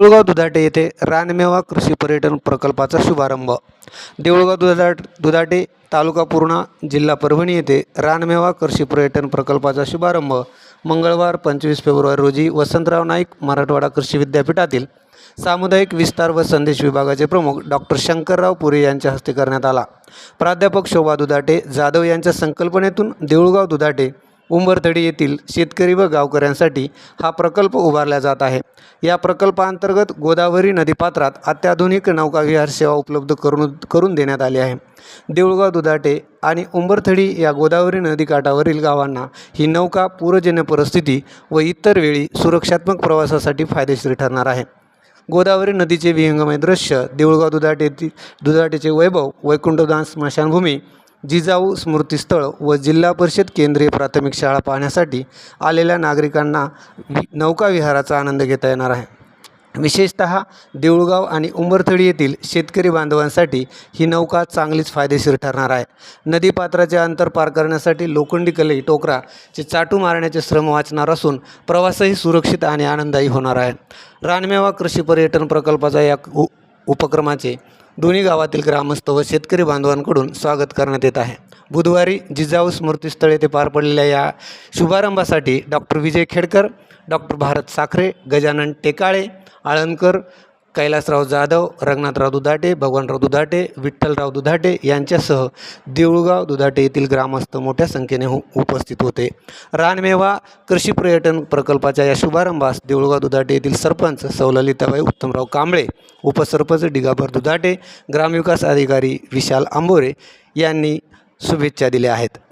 देऊळगाव दुधाटे येथे रानमेवा कृषी पर्यटन प्रकल्पाचा शुभारंभ. देऊळगाव दुधाटे तालुका पूर्णा जिल्हा परभणी येथे रानमेवा कृषी पर्यटन प्रकल्पाचा शुभारंभ मंगळवार 25 फेब्रुवारी रोजी वसंतराव नाईक मराठवाडा कृषी विद्यापीठातील सामुदायिक विस्तार व संदेश विभागाचे प्रमुख डॉक्टर शंकरराव पुरे यांच्या हस्ते करण्यात आला. प्राध्यापक शोभा दुधाटे जाधव यांच्या संकल्पनेतून देऊळगाव दुधाटे उंबरथडी येथील शेतकरी व गावकऱ्यांसाठी हा प्रकल्प उभारला जात आहे. या प्रकल्पाअंतर्गत गोदावरी नदीपात्रात अत्याधुनिक नौकाविहार सेवा उपलब्ध करून देण्यात आली आहे. देऊळगाव दुधाटे आणि उंबरथडी या गोदावरी नदीकाठावरील गावांना ही नौका पूरजन्य परिस्थिती व इतर वेळी सुरक्षात्मक प्रवासासाठी फायदेशीर ठरणार आहे. गोदावरी नदीचे विहंगमय दृश्य, देऊळगाव दुधाटेचे वैभव, वैकुंठधाम स्मशानभूमी, जिजाऊ स्मृतीस्थळ व जिल्हा परिषद केंद्रीय प्राथमिक शाळा पाहण्यासाठी आलेल्या नागरिकांना नौकाविहाराचा आनंद घेता येणार आहे. विशेषतः देऊळगाव आणि उंबरथडी येथील शेतकरी बांधवांसाठी ही नौका चांगलीच फायदेशीर ठरणार आहे. नदीपात्राचे अंतर पार करण्यासाठी लोखंडी कलई टोकराचे चाटू मारण्याचे श्रम वाचणार असून प्रवासही सुरक्षित आणि आनंददायी होणार आहे. रानमेवा कृषी पर्यटन प्रकल्पाचा या उपक्रमाचे दोन्ही गावातील ग्रामस्थ व शेतकरी बांधवांकडून स्वागत करण्यात येत आहे. बुधवारी जिजाऊ स्मृतीस्थळ येथे पार पडलेल्या या शुभारंभासाठी डॉक्टर विजय खेडकर, डॉक्टर भारत साखरे, गजानन टेकाळे, आळनकर, कैलासराव जाधव, रंगनाथराव दुधाटे, भगवानराव दुधाटे, विठ्ठलराव दुधाटे यांच्यासह देऊळगाव दुधाटे येथील ग्रामस्थ मोठ्या संख्येने उपस्थित होते. रानमेवा कृषी पर्यटन प्रकल्पाच्या या शुभारंभास देऊळगाव दुधाटे येथील सरपंच सौ ललिताबाई उत्तमराव कांबळे, उपसरपंच दिगाभर दुधाटे, ग्रामविकास अधिकारी विशाल आंबोरे यांनी शुभेच्छा दिल्या आहेत.